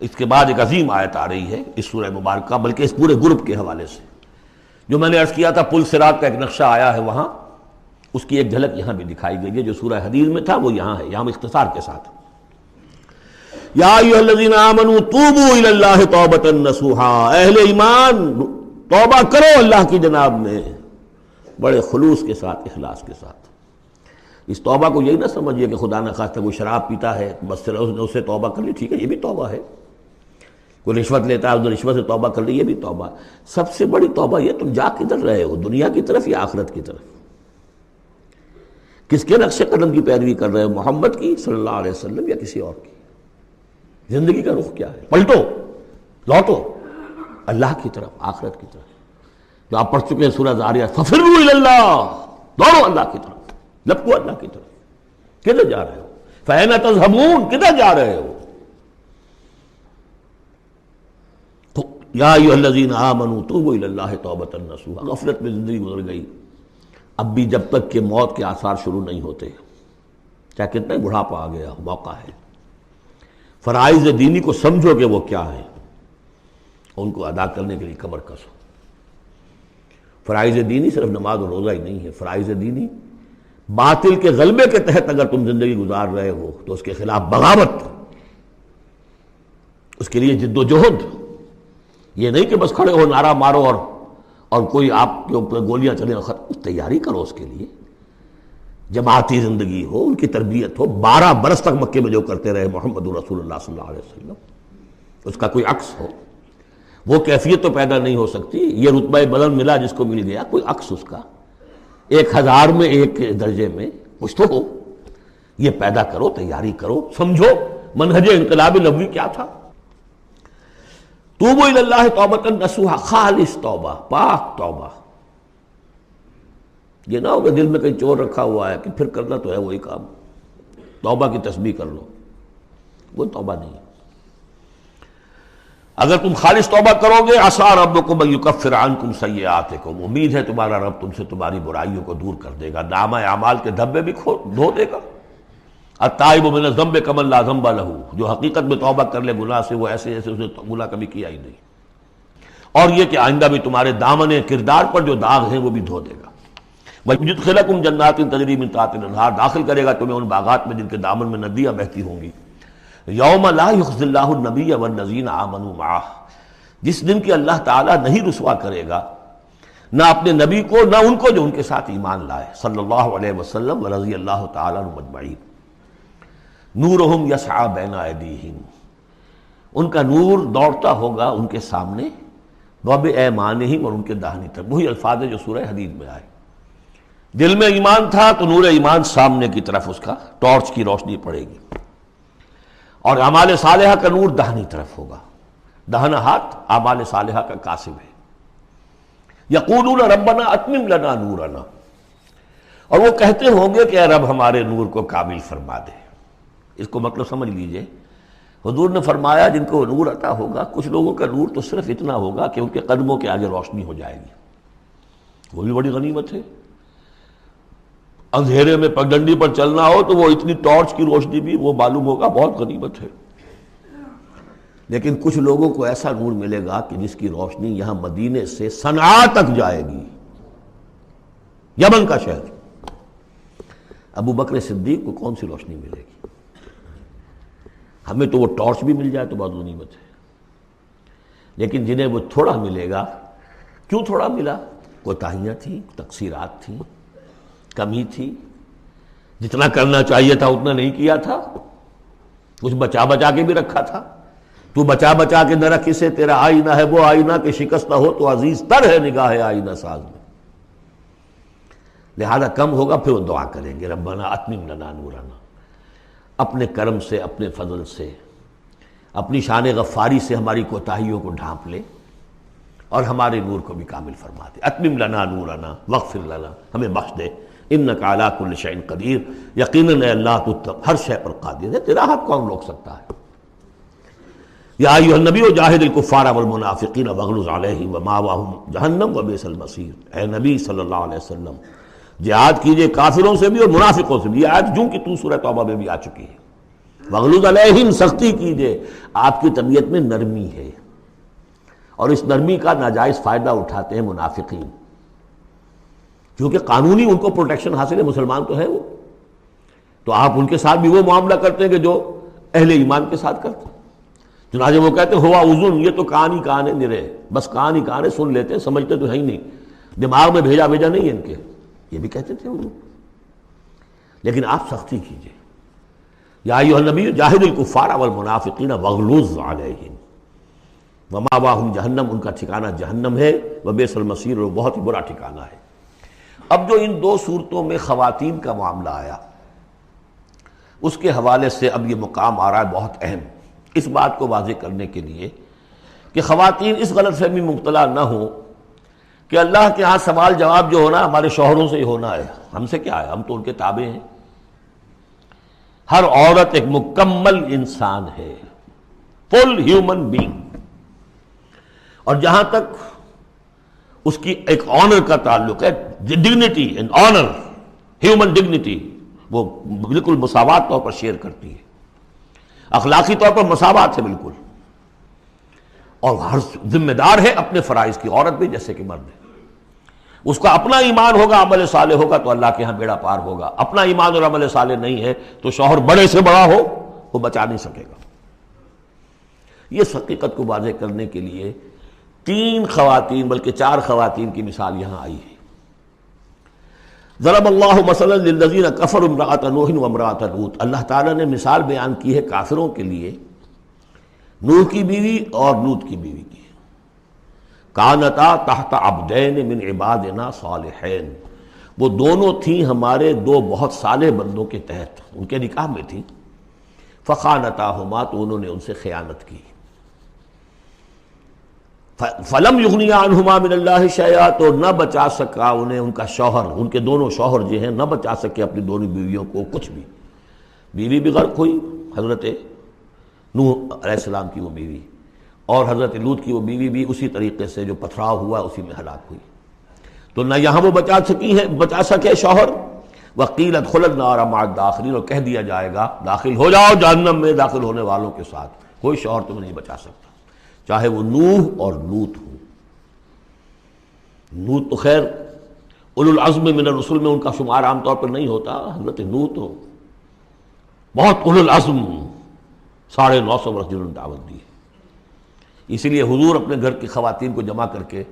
اس کے بعد ایک عظیم آیت آ رہی ہے اس سورہ مبارکہ، بلکہ اس پورے گروپ کے حوالے سے، جو میں نے عرض کیا تھا پل صراط کا ایک نقشہ آیا ہے وہاں، اس کی ایک جھلک یہاں بھی دکھائی گئی ہے۔ جو سورہ حدید میں تھا وہ یہاں ہے، یہاں اختصار کے ساتھ یا ایھا الذین آمنوا توبوا الی اللہ توبۃ نصوحا، اہل ایمان توبہ کرو اللہ کی جناب میں بڑے خلوص کے ساتھ، اخلاص کے ساتھ۔ اس توبہ کو یہی نہ سمجھیے کہ خدا نہ خواستہ کوئی شراب پیتا ہے بس پھر اس نے اسے توبہ کر لی، ٹھیک ہے یہ بھی توبہ ہے۔ کوئی رشوت لیتا ہے اس نے رشوت سے توبہ کر لی، یہ بھی توبہ۔ سب سے بڑی توبہ یہ تم جا کدھر رہے ہو، دنیا کی طرف یا آخرت کی طرف؟ کس کے نقش قدم کی پیروی کر رہے ہو، محمد کی صلی اللہ علیہ وسلم یا کسی اور کی؟ زندگی کا رخ کیا ہے؟ پلٹو، لوٹو اللہ کی طرف، آخرت کی طرف۔ جو آپ پڑھ چکے ہیں سورہ ذاریات، ففروا الی اللہ، دوڑو اللہ کی طرف، لپکو اللہ کی طرف۔ کدھر جا رہے ہو؟ فأین تذهبون، کدھر جا رہے ہو؟ تو یا ایھا الذین آمنوا توبوا الی اللہ توبۃ نصوحا، غفلت میں زندگی گزر گئی، اب بھی جب تک کہ موت کے آثار شروع نہیں ہوتے، چاہے کتنا ہی بڑھاپا آ گیا، موقع ہے۔ فرائض دینی کو سمجھو کہ وہ کیا ہے، ان کو ادا کرنے کے لیے کمر کسو۔ فرائض دینی صرف نماز اور روزہ ہی نہیں ہے، فرائض دینی باطل کے غلبے کے تحت اگر تم زندگی گزار رہے ہو تو اس کے خلاف بغاوت، اس کے لیے جد و جہد، یہ نہیں کہ بس کھڑے ہو نعرہ مارو اور کوئی آپ کے اوپر گولیاں چلیں، تیاری کرو اس کے لیے، جماعتی زندگی ہو، ان کی تربیت ہو۔ 12 برس تک مکے میں جو کرتے رہے محمد رسول اللہ صلی اللہ علیہ وسلم، اس کا کوئی عکس ہو، وہ کیفیت تو پیدا نہیں ہو سکتی۔ یہ رتبہ بلند ملا جس کو مل گیا، کوئی عکس اس کا 1000 میں ایک درجے میں کچھ تو ہو، یہ پیدا کرو، تیاری کرو، سمجھو منہج انقلاب نبوی کیا تھا۔ توبوا الی اللہ توبۃ نصوحا، خالص توبہ، پاک توبہ۔ یہ نہ ہو کہ دل میں کہیں چور رکھا ہوا ہے کہ پھر کرنا تو ہے وہی کام، توبہ کی تسبیح کر لو، وہ توبہ نہیں۔ اگر تم خالص توبہ کرو گے، عسیٰ ربکم ان یکفر عنکم سیئاتکم، امید ہے تمہارا رب تم سے تمہاری برائیوں کو دور کر دے گا، نامہ اعمال کے دھبے بھی دھو دے گا۔ التائب من الذنب کمن لا ذنب لہ، جو حقیقت میں توبہ کر لے گناہ سے، وہ ایسے جیسے اس نے گناہ کبھی کیا ہی نہیں۔ اور یہ کہ آئندہ بھی تمہارے دامن کردار پر جو داغ ہیں وہ بھی دھو دے گا۔ وَيُدْخِلَكُمْ جَنَّاتٍ تَجْرِی مِن تَحْتِهَا الْأَنْہَارُ، داخل کرے گا تمہیں ان باغات میں جن کے دامن میں ندیاں بہتی ہوں گی۔ یوم لا یخزی اللہ النبی والذین آمنوا معہ، جس دن کہ اللہ تعالیٰ نہیں رسوا کرے گا نہ اپنے نبی کو نہ ان کو جو ان کے ساتھ ایمان لائے، صلی اللہ علیہ وسلم ورضی اللہ تعالیٰ عنہم اجمعین۔ نورہم یسعی بین ایدیہم، ان کا نور دوڑتا ہوگا ان کے سامنے، وبایمانہم، اور ان کے داہنی طرف۔ وہی الفاظ جو سورہ حدید میں آئے۔ دل میں ایمان تھا تو نور ایمان سامنے کی طرف اس کا ٹارچ کی روشنی پڑے گی، اور اعمال صالحہ کا نور داہنی طرف ہوگا۔ داہنا ہاتھ اعمال صالحہ کا قاسم ہے۔ یقولون ربنا اتمم لنا نورنا، اور وہ کہتے ہوں گے کہ اے رب ہمارے نور کو کامل فرما دے۔ اس کو مطلب سمجھ لیجئے، حضور نے فرمایا جن کو نور عطا ہوگا، کچھ لوگوں کا نور تو صرف اتنا ہوگا کہ ان کے قدموں کے آگے روشنی ہو جائے گی، وہ بھی بڑی غنیمت ہے۔ اندھیرے میں پگڈنڈی پر چلنا ہو تو وہ اتنی ٹارچ کی روشنی بھی وہ معلوم ہوگا بہت غنیمت ہے۔ لیکن کچھ لوگوں کو ایسا نور ملے گا کہ جس کی روشنی یہاں مدینے سے صنعاء تک جائے گی، یمن کا شہر۔ ابو بکر صدیق کو کون سی روشنی ملے گی؟ ہمیں تو وہ ٹارچ بھی مل جائے تو بہت غنیمت ہے، لیکن جنہیں وہ تھوڑا ملے گا، کیوں تھوڑا ملا؟ کوتاہیاں تھیں، تقصیرات تھیں، کمی تھی، جتنا کرنا چاہیے تھا اتنا نہیں کیا تھا، کچھ بچا بچا کے بھی رکھا تھا۔ تو بچا بچا کے نہ رکھ اسے، تیرا آئینہ ہے وہ آئینہ کہ شکست نہ ہو تو عزیز تر ہے نگاہ آئینہ ساز میں۔ لہذا کم ہوگا، پھر وہ دعا کریں گے ربنا اتمم لنا نورنا، اپنے کرم سے، اپنے فضل سے، اپنی شان غفاری سے ہماری کوتاہیوں کو ڈھانپ لے اور ہمارے نور کو بھی کامل فرما دے۔ اتمم لنا نورنا واغفر لنا، ہمیں بخش دے، انک علی کل شیء قدیر، یقیناً اے اللہ تو ہر شے پر قادر ہے، تیرا ہاتھ کون روک سکتا ہے۔ یا ایھا النبی جاہد الکفار والمنافقین واغلظ علیہم ومأواہم جہنم وبئس المصیر، اے نبی صلی اللہ علیہ وسلم جہاد کیجئے کافروں سے بھی اور منافقوں سے بھی۔ یہ آیت جوں کہ تو سورہ توبہ میں بھی آ چکی ہے، وغلظ علیہم، سختی کیجئے، آپ کی طبیعت میں نرمی ہے، اور اس نرمی کا ناجائز فائدہ اٹھاتے ہیں منافقین، کیونکہ قانونی ان کو پروٹیکشن حاصل ہے، مسلمان تو ہے وہ، تو آپ ان کے ساتھ بھی وہ معاملہ کرتے ہیں کہ جو اہل ایمان کے ساتھ کرتے ہیں۔ چنانچہ وہ کہتے ہیں ہوا اذن، یہ تو کان ہی کان ہے نرے، بس کان ہی کان ہے، سن لیتے ہیں، سمجھتے تو ہے ہی نہیں، دماغ میں بھیجا نہیں ہے ان کے، یہ بھی کہتے تھے وہ لوگ۔ لیکن آپ سختی کیجئے، یا ایھا النبی جاہد الکفار والمنافقین واغلظ علیہم ومأواہم جہنم، ان کا ٹھکانہ جہنم ہے، وبئس المصیر، اور بہت ہی برا ٹھکانہ ہے۔ اب جو ان دو صورتوں میں خواتین کا معاملہ آیا، اس کے حوالے سے اب یہ مقام آ رہا ہے بہت اہم، اس بات کو واضح کرنے کے لیے کہ خواتین اس غلط فہمی میں مبتلا نہ ہوں کہ اللہ کے ہاں سوال جواب جو ہونا ہمارے شوہروں سے ہی ہونا ہے، ہم سے کیا ہے، ہم تو ان کے تابع ہیں۔ ہر عورت ایک مکمل انسان ہے، فل ہیومن بینگ، اور جہاں تک اس کی ایک آنر کا تعلق ہے، dignity and honour, human dignity, وہ بالکل مساوات طور پر شیئر کرتی ہے، اخلاقی طور پر مساوات ہے بالکل، اور ہر ذمہ دار ہے اپنے فرائض کی، عورت بھی جیسے کہ مرد ہے۔ اس کا اپنا ایمان ہوگا، عمل صالح ہوگا تو اللہ کے ہاں بیڑا پار ہوگا، اپنا ایمان اور عمل صالح نہیں ہے تو شوہر بڑے سے بڑا ہو وہ بچا نہیں سکے گا۔ یہ حقیقت کو واضح کرنے کے لیے 3 خواتین بلکہ 4 خواتین کی مثال یہاں آئی ہے۔ ضرب اللہ مثلا للذین کفروا امرأۃ نوح وامرأۃ لوط، اللہ تعالیٰ نے مثال بیان کی ہے کافروں کے لیے نوح کی بیوی اور لوط کی بیوی کی۔ کانتا تحت عبدین من عبادنا صالحین، وہ دونوں تھیں ہمارے 2 بہت صالح بندوں کے تحت، ان کے نکاح میں تھیں، فخانتاہما، تو انہوں نے ان سے خیانت کی، فلم یغنیا عنہما من اللہ شیئا، تو نہ بچا سکا انہیں ان کا شوہر، ان کے دونوں شوہر جو ہیں نہ بچا سکے اپنی دونوں بیویوں کو کچھ بھی۔ بیوی بھی غرق ہوئی، حضرت نوح علیہ السلام کی وہ بیوی، اور حضرت لوط کی وہ بیوی بھی اسی طریقے سے جو پتھراؤ ہوا اسی میں ہلاک ہوئی۔ تو نہ یہاں وہ بچا سکے شوہر، وقیل ادخلوا النار مع الداخلین، اور کہہ دیا جائے گا داخل ہو جاؤ جہنم میں داخل ہونے والوں کے ساتھ، کوئی شوہر تمہیں نہیں بچا سکتا، چاہے وہ نوح اور لوط ہوں۔ لوط تو خیر اولو العزم من الرسل میں ان کا شمار عام طور پر نہیں ہوتا، حضرت لوط ہو بہت اولو العزم، 950 برس جنہوں نے دعوت دی ہے۔ اسی لیے حضور اپنے گھر کی خواتین کو جمع کر کے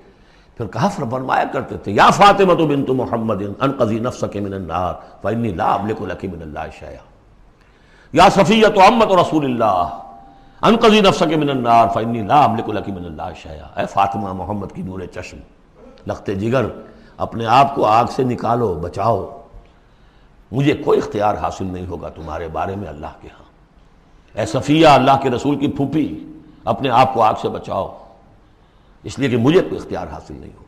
پھر کہا فرمایا کرتے تھے، یا فاطمہ بنت محمد انقذی نفسک من النار فانی لا املک لک من اللہ شیئا، یا صفیہ عمۃ رسول اللہ انقذی نفسک من النار فانی لا املک لک من اللہ شیئا، اے فاطمہ محمد کی نور چشم، لخت جگر، اپنے آپ کو آگ سے نکالو، بچاؤ، مجھے کوئی اختیار حاصل نہیں ہوگا تمہارے بارے میں اللہ کے ہاں، اے صفیہ اللہ کے رسول کی پھوپھی، اپنے آپ کو آگ سے بچاؤ، اس لیے کہ مجھے کوئی اختیار حاصل نہیں ہوگا۔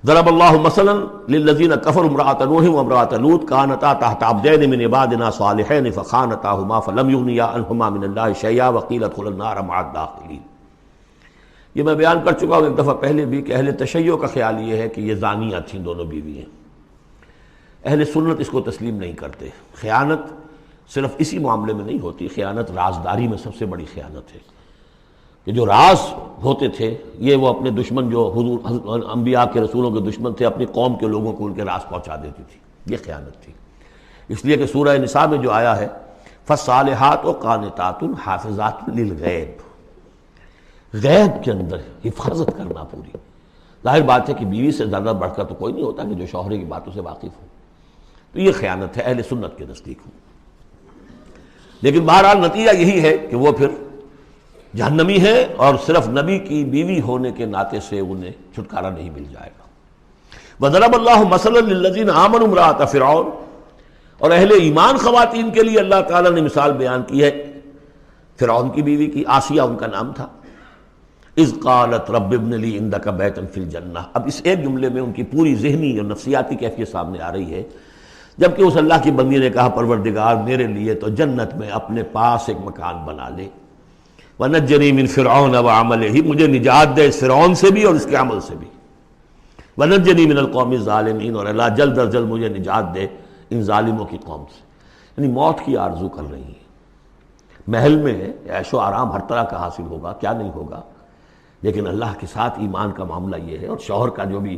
ضرب اللہ مثلا للذین کفروا امرأۃ نوح وامرأۃ لوط کانتا تحت عبدین من عبادنا صالحین فخانتاہما فلم یغنیا عنہما من اللہ شیئا وقیل ادخلوا النار مع الداخلین۔ یہ میں بیان کر چکا ہوں ایک دفعہ پہلے بھی کہ اہل تشیع کا خیال یہ ہے کہ یہ زانیہ تھیں دونوں بیویاں، اہل سنت اس کو تسلیم نہیں کرتے۔ خیانت صرف اسی معاملے میں نہیں ہوتی، خیانت رازداری میں سب سے بڑی خیانت ہے، کہ جو راز ہوتے تھے یہ وہ اپنے دشمن، جو حضور انبیاء کے رسولوں کے دشمن تھے، اپنی قوم کے لوگوں کو ان کے راز پہنچا دیتی تھی، یہ خیانت تھی۔ اس لیے کہ سورہ نساء میں جو آیا ہے فالصالحات قانتات حافظات للغیب، غیب کے اندر حفاظت کرنا پوری، ظاہر بات ہے کہ بیوی سے زیادہ بڑھ کر تو کوئی نہیں ہوتا کہ جو شوہر کی باتوں سے واقف ہو، تو یہ خیانت ہے اہل سنت کے نزدیک ہو۔ لیکن بہرحال نتیجہ یہی ہے کہ وہ پھر جہنمی ہے، اور صرف نبی کی بیوی ہونے کے ناطے سے انہیں چھٹکارا نہیں مل جائے گا۔ وضرب اللہ مثلا للذین آمنوا امرأۃ فرعون، اور اہل ایمان خواتین کے لیے اللہ تعالیٰ نے مثال بیان کی ہے فرعون کی بیوی کی، آسیہ ان کا نام تھا۔ اذ قالت رب ابن لی عندک بیتا فی الجنہ، اب اس ایک جملے میں ان کی پوری ذہنی اور نفسیاتی کیفیت سامنے آ رہی ہے، جبکہ اس اللہ کی بندی نے کہا پروردگار میرے لیے تو جنت میں اپنے پاس ایک مکان بنا لے، وَنَجَّنِي مِن فِرْعَوْنَ وَعَمَلِهِ، مجھے نجات دے اس فرعون سے بھی اور اس کے عمل سے بھی، وَنَجَّنِي مِنَ الْقَوْمِ الظَّالِمِينَ، اور اللہ جلد از جلد مجھے نجات دے ان ظالموں کی قوم سے، یعنی موت کی آرزو کر رہی ہیں۔ محل میں عیش و آرام ہر طرح کا حاصل ہوگا، کیا نہیں ہوگا، لیکن اللہ کے ساتھ ایمان کا معاملہ یہ ہے. اور شوہر کا جو بھی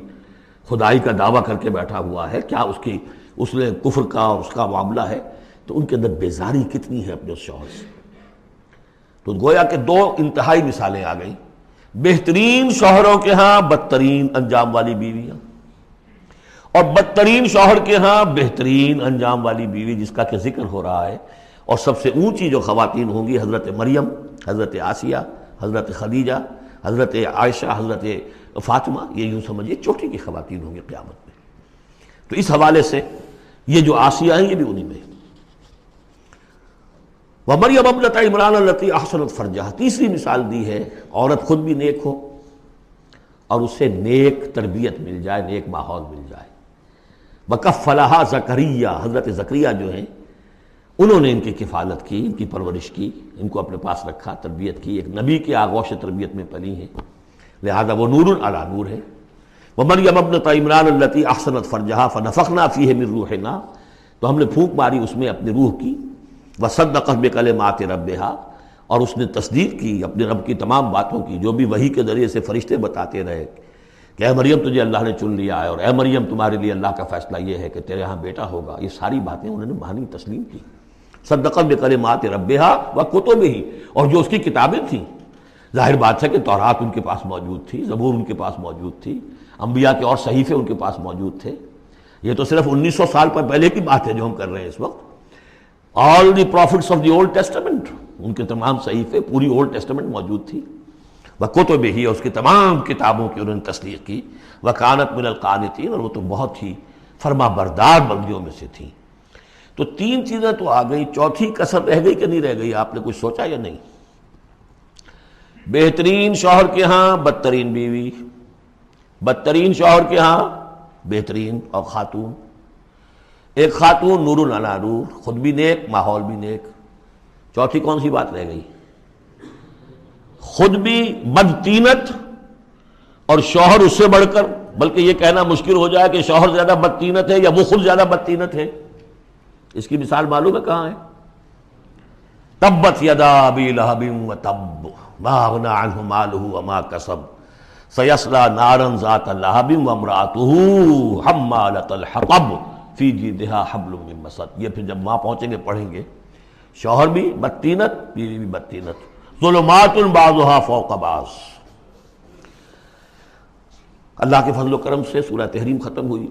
خدائی کا دعویٰ کر کے بیٹھا ہوا ہے، کیا اس نے کفر کا اور اس کا معاملہ ہے، تو ان کے اندر بیزاری کتنی ہے اپنے اس شوہر سے. تو گویا کہ دو انتہائی مثالیں آ گئیں. بہترین شوہروں کے ہاں بدترین انجام والی بیویاں، اور بدترین شوہر کے ہاں بہترین انجام والی بیوی جس کا کہ ذکر ہو رہا ہے. اور سب سے اونچی جو خواتین ہوں گی حضرت مریم، حضرت آسیہ، حضرت خدیجہ، حضرت عائشہ، حضرت فاطمہ، یہ یوں سمجھیے چوٹی کی خواتین ہوں گی قیامت میں. تو اس حوالے سے یہ جو آسیہ ہیں یہ بھی انہی میں. وَمَرْيَمَ ابْنَتَ عِمْرَانَ الَّتِي أَحْسَنَتْ فَرْجَهَا، تیسری مثال دی ہے عورت خود بھی نیک ہو اور اسے نیک تربیت مل جائے، نیک ماحول مل جائے. وَكَفَّلَهَا زَكَرِيَّا، حضرت زکریا جو ہیں انہوں نے ان کی کفالت کی، ان کی پرورش کی، ان کو اپنے پاس رکھا، تربیت کی. ایک نبی کے آغوش تربیت میں پلی ہیں، لہذا وہ نور علی نور ہے. وَمَرْيَمَ ابْنَتَ عِمْرَانَ الَّتِي أَحْسَنَتْ فَرْجَهَا فَنَفَخْنَا فِيهِ مِن رُوحِنَا، تو ہم نے پھونک ماری اس میں اپنے روح کی. وَصَدَّقَتْ بِكَلِمَاتِ رَبِّهَا، اور اس نے تصدیق کی اپنے رب کی تمام باتوں کی جو بھی وحی کے ذریعے سے فرشتے بتاتے رہے کہ اے مریم تجھے اللہ نے چن لیا ہے، اور اے مریم تمہارے لیے اللہ کا فیصلہ یہ ہے کہ تیرے ہاں بیٹا ہوگا. یہ ساری باتیں انہوں نے مانی، تسلیم کی. صدقت بکلمات ربها وکتبہ، اور جو اس کی کتابیں تھیں، ظاہر بات ہے کہ تورات ان کے پاس موجود تھی، زبور ان کے پاس موجود تھی، انبیاء کے اور صحیفے ان کے پاس موجود تھے. یہ تو صرف 1900 سال پر پہلے کی بات ہے جو ہم کر رہے ہیں اس وقت. All the prophets of the old testament, ان کے تمام صحیفے، پوری اولڈ ٹیسٹمنٹ موجود تھی. وکتبہ، اور اس کی تمام کتابوں کی انہوں نے تصدیق کی. وکانت من القانتین، اور وہ تو بہت ہی فرما بردار بندیوں میں سے تھیں. تو تین چیزیں تو آ گئی، چوتھی کسر رہ گئی کہ نہیں رہ گئی؟ آپ نے کچھ سوچا یا نہیں؟ بہترین شوہر کے ہاں بدترین بیوی، بدترین شوہر کے ہاں بہترین اور خاتون. ایک خاتون نور علی نور، خود بھی نیک، ماحول بھی نیک. چوتھی کون سی بات رہ گئی؟ خود بھی بدتینت اور شوہر اس سے بڑھ کر، بلکہ یہ کہنا مشکل ہو جائے کہ شوہر زیادہ بدتینت ہے یا وہ خود زیادہ بدتینت ہے. اس کی مثال معلوم ہے کہاں ہے؟ تبت یدا ابی لہب وتب ما اغنی عنہ مالہ وما کسب سیصلی نارا ذات لہب وامرأتہ حمالۃ الحطب فی جیدہا حبل من مسد. یہ پھر جب وہاں پہنچیں گے پڑھیں گے. شوہر بھی بدتینت، بیوی بھی بدتینت. ظلمات بعضها فوق بعض. اللہ کے فضل و کرم سے سورہ تحریم ختم ہوئی.